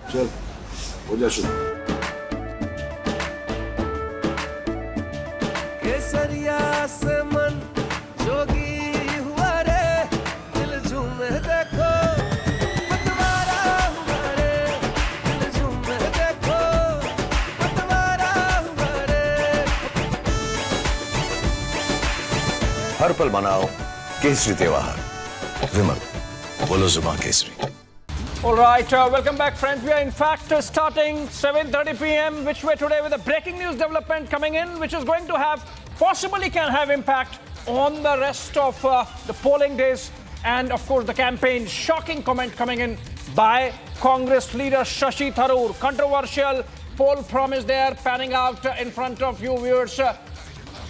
चल हो जा शुरू। केसरिया से मन जोगी हुआ रे, दिल झूमे देखो पतवारा हुआ रे, दिल झूमे देखो पतवारा हुआ रे। हर पल मनाओ केसरी त्योहार। विमल बोलो जुबान Kesari. All right, welcome back, friends. We are in fact starting 7:30 p.m. which way today with a breaking news development coming in, which is going to have, possibly can have impact on the rest of the polling days and, of course, the campaign. Shocking comment coming in by Congress leader Shashi Tharoor. Controversial poll promise there panning out in front of you viewers.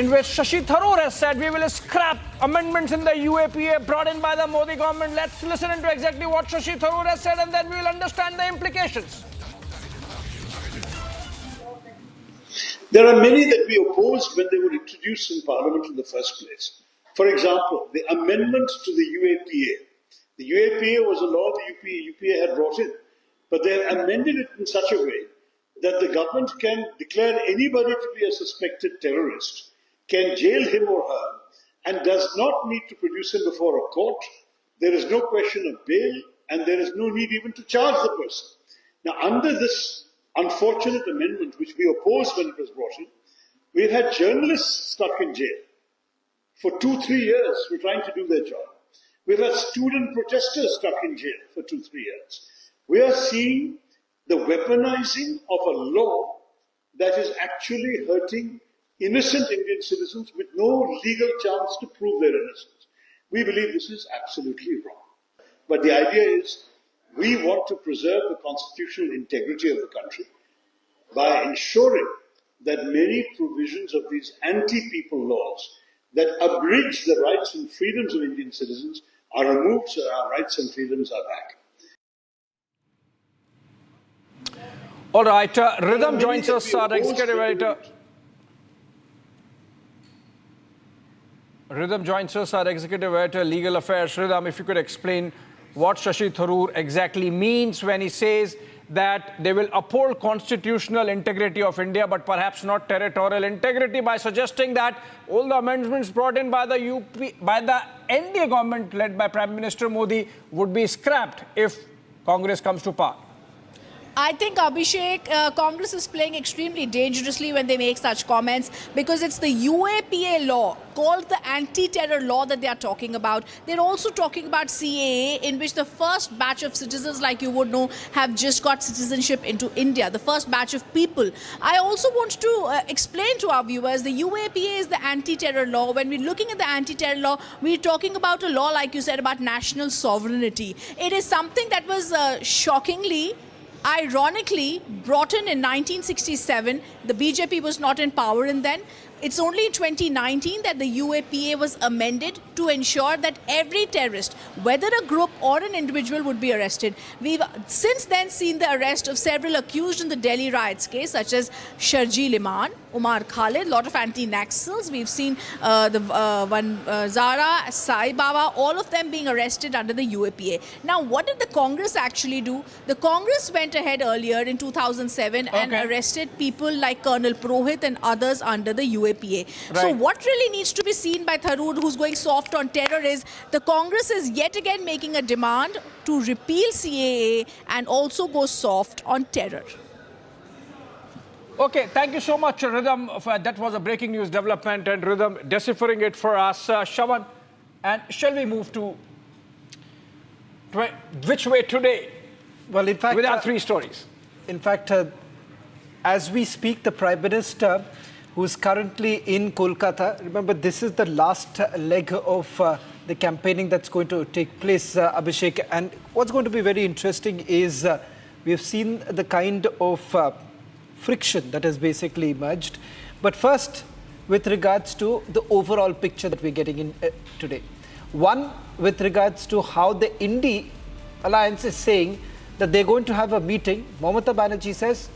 In which Shashi Tharoor has said we will scrap amendments in the UAPA brought in by the Modi government. Let's listen into exactly what Shashi Tharoor has said and then we will understand the implications. There are many that we opposed when they were introduced in Parliament in the first place. For example, the amendment to the UAPA. The UAPA was a law the UPA had brought in, but they have amended it in such a way that the government can declare anybody to be a suspected terrorist, can jail him or her, and does not need to produce him before a court. There is no question of bail, and there is no need even to charge the person. Now, under this unfortunate amendment, which we opposed when it was brought in, we've had journalists stuck in jail for 2-3 years for trying to do their job. We've had student protesters stuck in jail for 2-3 years. We are seeing the weaponizing of a law that is actually hurting innocent Indian citizens with no legal chance to prove their innocence. We believe this is absolutely wrong. But the idea is we want to preserve the constitutional integrity of the country by ensuring that many provisions of these anti-people laws that abridge the rights and freedoms of Indian citizens are removed so our rights and freedoms are back. All right, Rhythm joins us, our executive editor. Rhythm joins us, our executive editor, Legal Affairs. Rhythm, if you could explain what Shashi Tharoor exactly means when he says that they will uphold constitutional integrity of India, but perhaps not territorial integrity, by suggesting that all the amendments brought in by the NDA government led by Prime Minister Modi would be scrapped if Congress comes to power. I think, Abhishek, Congress is playing extremely dangerously when they make such comments, because it's the UAPA law called the anti-terror law that they are talking about. They're also talking about CAA, in which the first batch of citizens, like you would know, have just got citizenship into India, the first batch of people. I also want to explain to our viewers, the UAPA is the anti-terror law. When we're looking at the anti-terror law, we're talking about a law, like you said, about national sovereignty. It is something that was shockingly, ironically brought in 1967. The BJP was not in power, and then it's only in 2019 that the UAPA was amended to ensure that every terrorist, whether a group or an individual, would be arrested. We've since then seen the arrest of several accused in the Delhi riots case, such as Sharjeel Iman, Umar Khalid, lot of anti-Naxals. We've seen Zara, Sai Baba, all of them being arrested under the UAPA. Now, what did the Congress actually do? The Congress went ahead earlier in 2007 and arrested people like Colonel Prohit and others under the UAPA. Right. So what really needs to be seen by Tharoor, who's going soft on terror, is the Congress is yet again making a demand to repeal CAA and also go soft on terror. Okay, thank you so much, Rhythm. That was a breaking news development, and Rhythm deciphering it for us. Shawan, and shall we move to which way today? Well, in fact, with our three stories. In fact, as we speak, the Prime Minister, who is currently in Kolkata, remember, this is the last leg of the campaigning that's going to take place, Abhishek. And what's going to be very interesting is we have seen the kind of friction that has basically emerged. But first, with regards to the overall picture that we're getting in today. One, with regards to how the Indie Alliance is saying that they're going to have a meeting. Mamata Banerjee says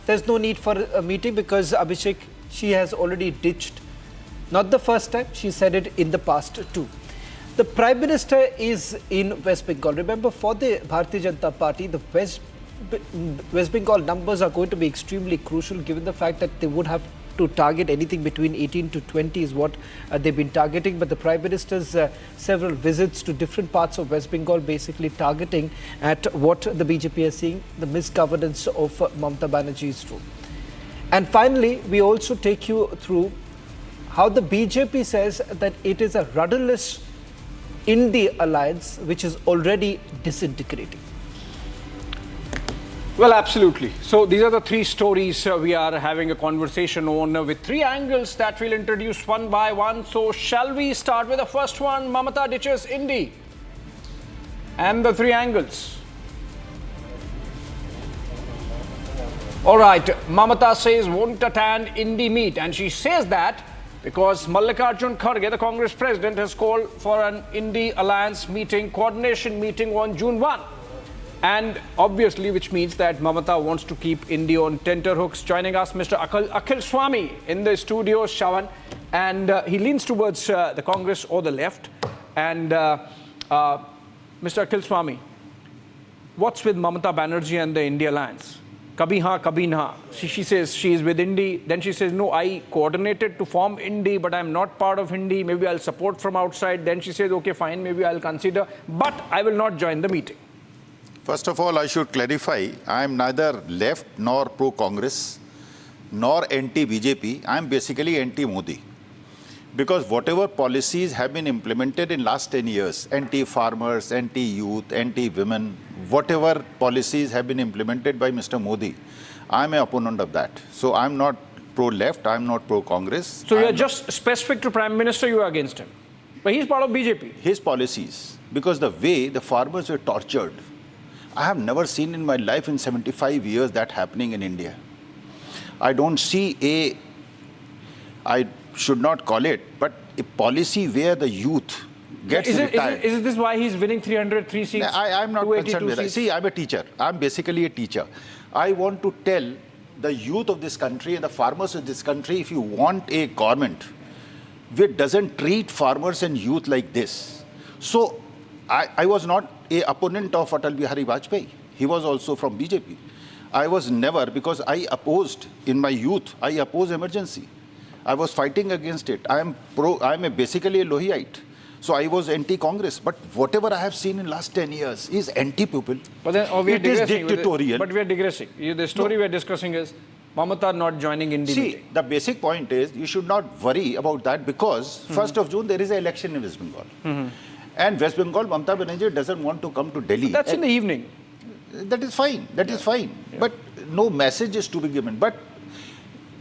there's no need for a meeting because, Abhishek, she has already ditched. Not the first time, she said it in the past too. The Prime Minister is in West Bengal. Remember, for the Bharatiya Janata Party, the West West Bengal numbers are going to be extremely crucial, given the fact that they would have to target anything between 18 to 20 is what they've been targeting. But the Prime Minister's several visits to different parts of West Bengal basically targeting at what the BJP is seeing, the misgovernance of Mamata Banerjee's rule. And finally, we also take you through how the BJP says that it is a rudderless India alliance which is already disintegrating. Well, absolutely. So these are the three stories we are having a conversation on with three angles that we'll introduce one by one. So shall we start with the first one? Mamata ditches Indy and the three angles. All right, Mamata says won't attend Indy meet, and she says that because Mallikarjun Kharge, the Congress president, has called for an Indy alliance meeting, coordination meeting on June 1. And obviously, which means that Mamata wants to keep India on tenterhooks. Joining us, Mr. Akhil Swami in the studio, Shawan, and he leans towards the Congress or the left. And Mr. Akhil Swami, what's with Mamata Banerjee and the India alliance? Kabhi haan, kabhi na. She says she is with Indy. Then she says, no, I coordinated to form Indy, but I'm not part of Indy. Maybe I'll support from outside. Then she says, okay, fine, maybe I'll consider, but I will not join the meeting. First of all, I should clarify, I am neither left nor pro-Congress, nor anti-BJP. I am basically anti-Modi. Because whatever policies have been implemented in last 10 years, anti-farmers, anti-youth, anti-women, whatever policies have been implemented by Mr. Modi, I am an opponent of that. So I am not pro-left, I am not pro-Congress. So you are just specific to Prime Minister, you are against him. But he's part of BJP. His policies, because the way the farmers were tortured, I have never seen in my life in 75 years that happening in India. I don't see I should not call it, but a policy where the youth gets retired. Is this why he's winning 303 seats? I'm not concerned with that. See, I'm a teacher. I'm basically a teacher. I want to tell the youth of this country and the farmers of this country, if you want a government which doesn't treat farmers and youth like this. So I was not an opponent of Atal Bihari Vajpayee. He was also from BJP. I was never, because I opposed, in my youth, I opposed emergency. I was fighting against it. I am basically a Lohiite. So I was anti-Congress. But whatever I have seen in last 10 years is anti-people. But then it is dictatorial. But we are digressing. The story we are discussing is Mamata not joining Indy meeting. See, the basic point is you should not worry about that because 1st of June there is an election in West Bengal. And West Bengal, Mamata Banerjee doesn't want to come to Delhi. But that's in the evening. That is fine. That is fine. Yeah. But no message is to be given. But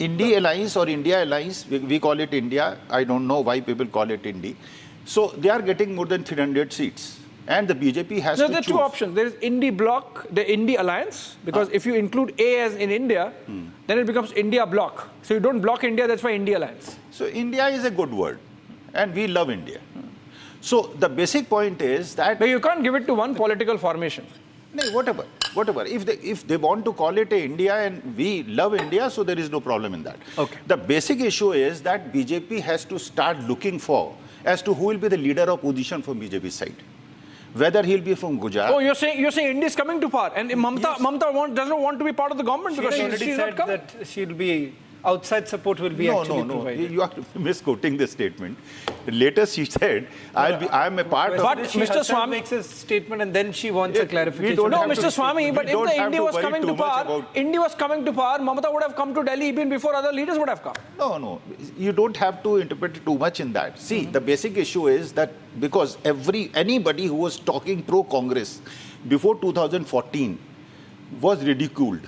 Indy Alliance or India Alliance, we call it India. I don't know why people call it Indy. So they are getting more than 300 seats. And the BJP has to choose. There are two options. There is Indy Bloc, the Indy Alliance, because if you include A as in India, then it becomes India Bloc. So you don't block India, that's why India Alliance. So India is a good word. And we love India. So the basic point is that... But you can't give it to one political formation. No, whatever. If they want to call it India and we love India, so there is no problem in that. Okay. The basic issue is that BJP has to start looking for as to who will be the leader of opposition from BJP side. Whether he'll be from Gujarat. Oh, you're saying India is coming to power, and Mamata doesn't want to be part of the government because she's not coming. That she'll be outside support will be provided. You are misquoting the statement. Later she said, I am a part of... But Mr. Swami makes a statement and then she wants a clarification. No, Mr. Swami, but if the India was coming to power, Mamata would have come to Delhi even before other leaders would have come. No. You don't have to interpret too much in that. See, the basic issue is that because anybody who was talking pro-Congress before 2014 was ridiculed.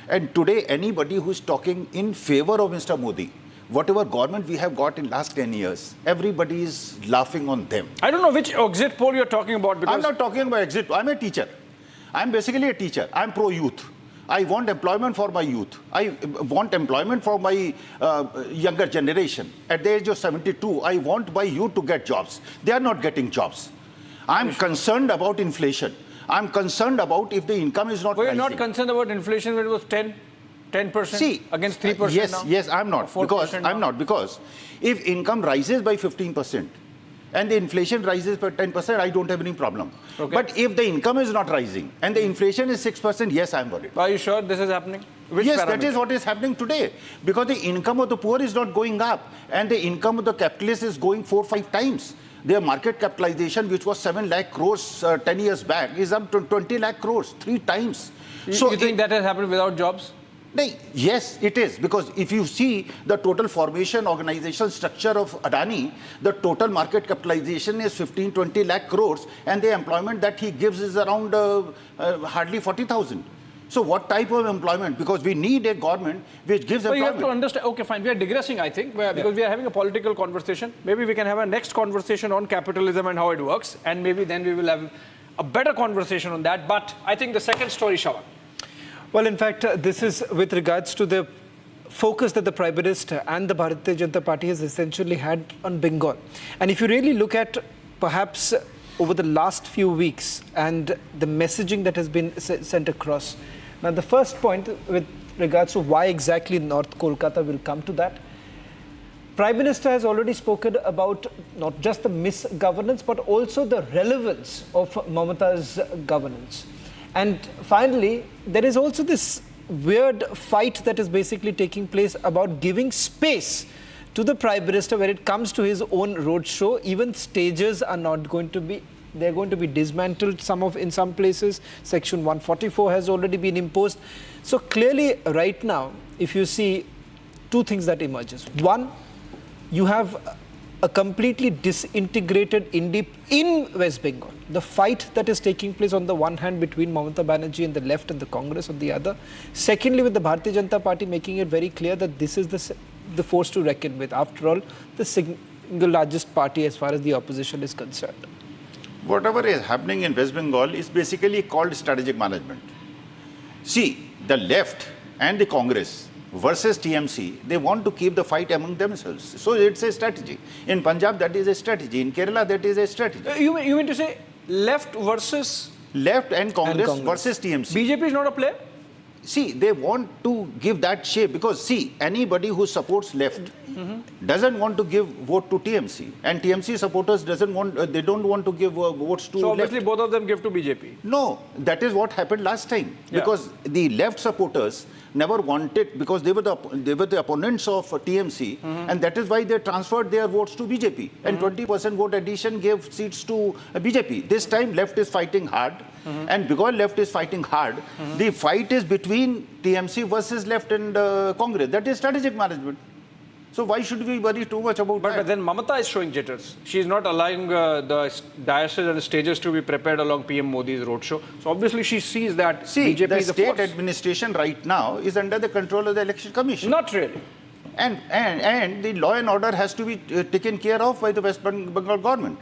And today, anybody who is talking in favor of Mr. Modi, whatever government we have got in last 10 years, everybody is laughing on them. I don't know which exit poll you're talking about. Because I'm not talking about exit. I'm a teacher. I'm basically a teacher. I'm pro-youth. I want employment for my youth. I want employment for my younger generation. At the age of 72, I want my youth to get jobs. They are not getting jobs. I'm concerned about inflation. I'm concerned about if the income is not rising. You're not concerned about inflation when it was 10% against 3% now? Yes, I'm not. Because if income rises by 15% and the inflation rises by 10%, I don't have any problem. But if the income is not rising and the inflation is 6%, yes, I'm worried. Are you sure this is happening? Which yes, parameter? that is what is happening today. Because the income of the poor is not going up and the income of the capitalists is going 4 or 5 times. Their market capitalization, which was 7 lakh crores 10 years back, is up to 20 lakh crores, 3 times. So you think that has happened without jobs? Yes, it is. Because if you see the total formation, organization structure of Adani, the total market capitalization is 15-20 lakh crores and the employment that he gives is around hardly 40,000. So what type of employment? Because we need a government which gives employment. You have to understand. Okay, fine. We are digressing, I think, because we are having a political conversation. Maybe we can have a next conversation on capitalism and how it works. And maybe then we will have a better conversation on that. But I think the second story, Shawan. Well, in fact, this is with regards to the focus that the Prime Minister and the Bharatiya Janata Party has essentially had on Bengal. And if you really look at perhaps over the last few weeks and the messaging that has been sent across. Now, the first point with regards to why exactly North Kolkata will come to that, Prime Minister has already spoken about not just the misgovernance, but also the relevance of Mamata's governance. And finally, there is also this weird fight that is basically taking place about giving space to the Prime Minister when it comes to his own roadshow. Even stages are not going to be, they're going to be dismantled in some places. Section 144 has already been imposed. So clearly right now, if you see two things that emerges. One, you have a completely disintegrated INDIA in West Bengal. The fight that is taking place on the one hand between Mamata Banerjee and the left and the Congress on the other. Secondly, with the Bharatiya Janata Party making it very clear that this is the force to reckon with. After all, the single largest party as far as the opposition is concerned. Whatever is happening in West Bengal is basically called strategic management. See, the left and the Congress versus TMC, they want to keep the fight among themselves. So it's a strategy. In Punjab, that is a strategy. In Kerala, that is a strategy. You mean to say left versus... Left and Congress versus TMC. BJP is not a player? See, they want to give that shape because, see, anybody who supports left doesn't want to give vote to TMC. And TMC supporters don't want to give votes to So obviously left. both of them give to BJP. No, that is what happened last time. Yeah. Because the left supporters never wanted, because they were the opponents of TMC, and that is why they transferred their votes to BJP. And 20% vote addition gave seats to BJP. This time left is fighting hard. And because left is fighting hard, the fight is between TMC versus left and Congress. That is strategic management. So why should we worry too much about that? But then Mamata is showing jitters. She is not allowing the dioceses and the stages to be prepared along PM Modi's roadshow. So obviously she sees that BJP the is a state force. administration right now is under the control of the Election Commission. Not really. And the law and order has to be taken care of by the West Bengal government.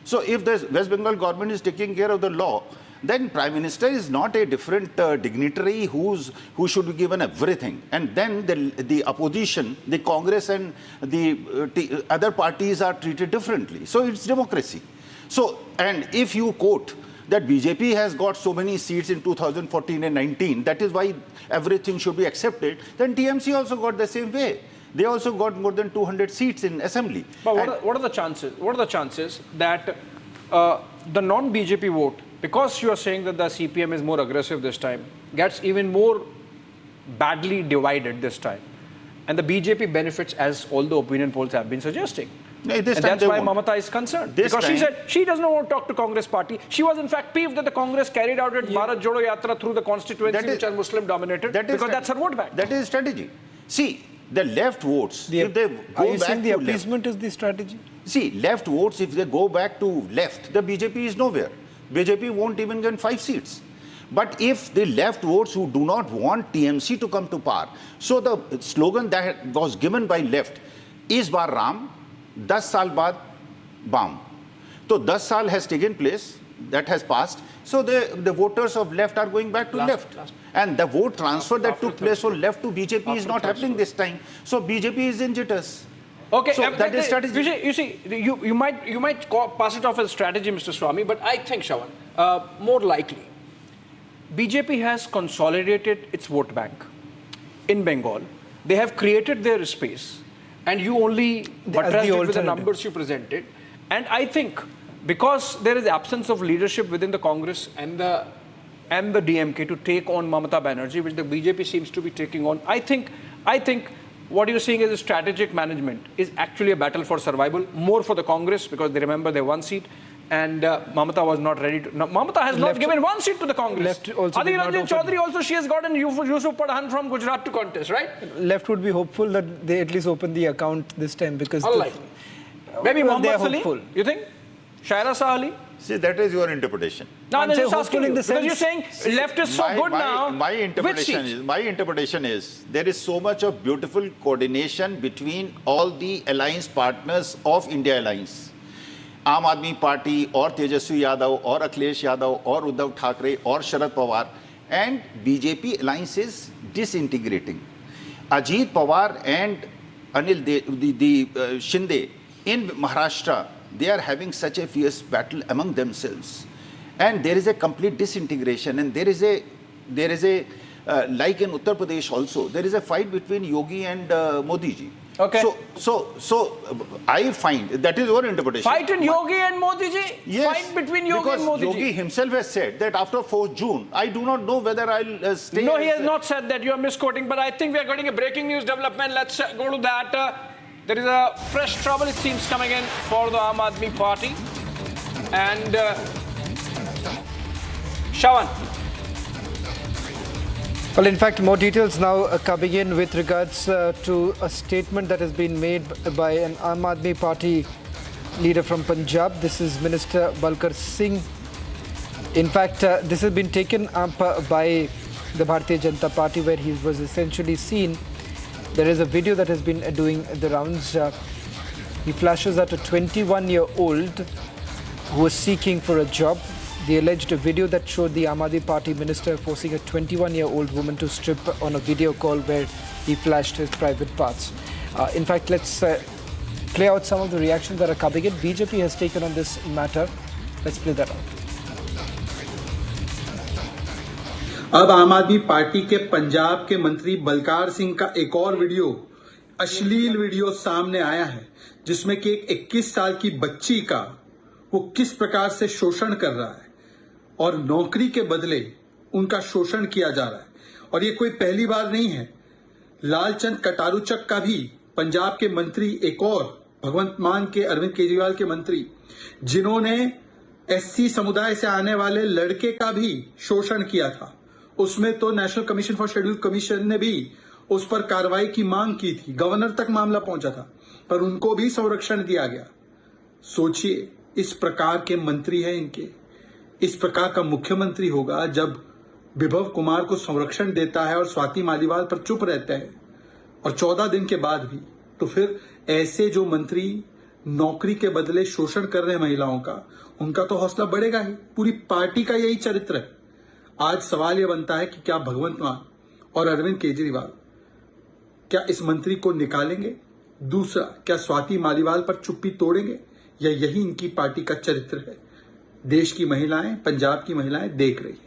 So if the West Bengal government is taking care of the law, then Prime Minister is not a different dignitary who should be given everything. And then the opposition, the Congress and the other parties are treated differently. So it's democracy. So, and if you quote that BJP has got so many seats in 2014 and 19, that is why everything should be accepted, then TMC also got the same way. They also got more than 200 seats in assembly. But what are the chances? What are the chances that the non-BJP vote, because you are saying that the CPM is more aggressive this time, gets even more badly divided this time, and the BJP benefits as all the opinion polls have been suggesting? No, and that's why Mamata is concerned. Because she said she doesn't want to talk to Congress party. She was in fact peeved that the Congress carried out its Bharat Jodo Yatra through the constituencies which are Muslim dominated, because that's her vote bank. That is strategy. See, the left votes, if they go are you back saying the to appeasement is the strategy? See, left votes, if they go back to left, the BJP is nowhere. BJP won't even get 5 seats. But if the left votes who do not want TMC to come to power, so the slogan that was given by left, is bar Ram, 10 saal baad Bam. So 10 saal has taken place, that has passed. So the voters of left are going back to left. And the vote transfer that took place from left to BJP is not happening this time. So BJP is in jitters. Okay, so that is strategy. You might pass it off as strategy, Mr. Swamy, but I think, Shawan, more likely, BJP has consolidated its vote bank in Bengal. They have created their space, and you only buttressed it with the numbers you presented. And I think because there is absence of leadership within the Congress and the DMK to take on Mamata Banerjee, which the BJP seems to be taking on, I think what you're seeing is a strategic management is actually a battle for survival, more for the Congress because they remember their one seat. And Mamata was not ready to. No, Mamata has not given one seat to the Congress. Left also Adil Ranjan Chaudhary also, she has gotten Yusuf Padhan from Gujarat to contest, right? Left would be hopeful that they at least open the account this time because. Unlikely. Maybe well, Mohammad Salim, you think? Shaira Sahali? See, that is your interpretation. No, I'm just hopeful asking in you, the because you're saying left is so good now. My Which seat? interpretation is there is so much of beautiful coordination between all the alliance partners of India Alliance. आम आदमी party और तेजस्वी यादव और अखिलेश यादव और उद्धव ठाकरे और Sharad Pawar and BJP alliance is disintegrating. Ajit Pawar and Shinde in Maharashtra, they are having such a fierce battle among themselves, and there is a complete disintegration. And there is a like in Uttar Pradesh also, there is a fight between Yogi and Modi ji. Okay. So I find that is your interpretation. Fight in Yogi and Modi ji? Yes, fight between Yogi and Modi ji? Yogi himself has said that after 4th June, I do not know whether I'll stay. No, he has not said that. You are misquoting. But I think we are getting a breaking news development. Let's go to that. There is a fresh trouble, it seems, coming in for the Aam Aadmi Party. And Shawan. Well, in fact, more details now coming in with regards to a statement that has been made by an Aam Aadmi Party leader from Punjab. This is Minister Balkar Singh. In fact, this has been taken up by the Bharatiya Janata Party, where he was essentially seen. There is a video that has been doing the rounds. He flashes at a 21-year-old who was seeking for a job. The alleged video that showed the Aam Aadmi Party minister forcing a 21-year-old woman to strip on a video call where he flashed his private parts. In fact, let's play out some of the reactions that are coming in. BJP has taken on this matter. Let's play that out. अब आम आदमी party के पंजाब के मंत्री बलकार सिंह का एक और video, अश्लील वीडियो सामने आया है, जिसमें कि एक 21 साल की बच्ची का वो किस प्रकार से शोषण कर रहा है और नौकरी के बदले उनका शोषण किया जा रहा है। और ये कोई पहली बार नहीं है। लालचंद कटारूचक का भी पंजाब के मंत्री, एक और भगवंत मान के अरविंद केजरीवाल के मंत्री, जिन्होंने एससी समुदाय से आने वाले लड़के का भी शोषण किया था, उसमें तो national commission for schedule commission ने भी उस पर कार्रवाई की मांग की थी, गवर्नर तक मामला पहुंचा था, पर उनको भी संरक्षण दिया गया। सोचिए, इस प्रकार के मंत्री हैं इनके, इस प्रकार का मुख्यमंत्री होगा जब विभव कुमार को संरक्षण देता है और स्वाति मालीवाल पर चुप रहता है, और 14 दिन के बाद भी, तो फिर ऐसे जो मंत्री नौकरी के बदले शोषण कर रहे हैं महिलाओं का, उनका तो हौसला बढ़ेगा ही। पूरी पार्टी का यही चरित्र है। आज सवाल यह बनता है कि क्या भगवंत मान और अरविंद केजरीवाल क्या इस मंत्री को निकालेंगे? दूसरा, क्या स्वाति मालीवाल पर चुप्पी तोड़ेंगे, या यही इनकी पार्टी का चरित्र है? देश की महिलाएं, पंजाब की महिलाएं देख रही हैं।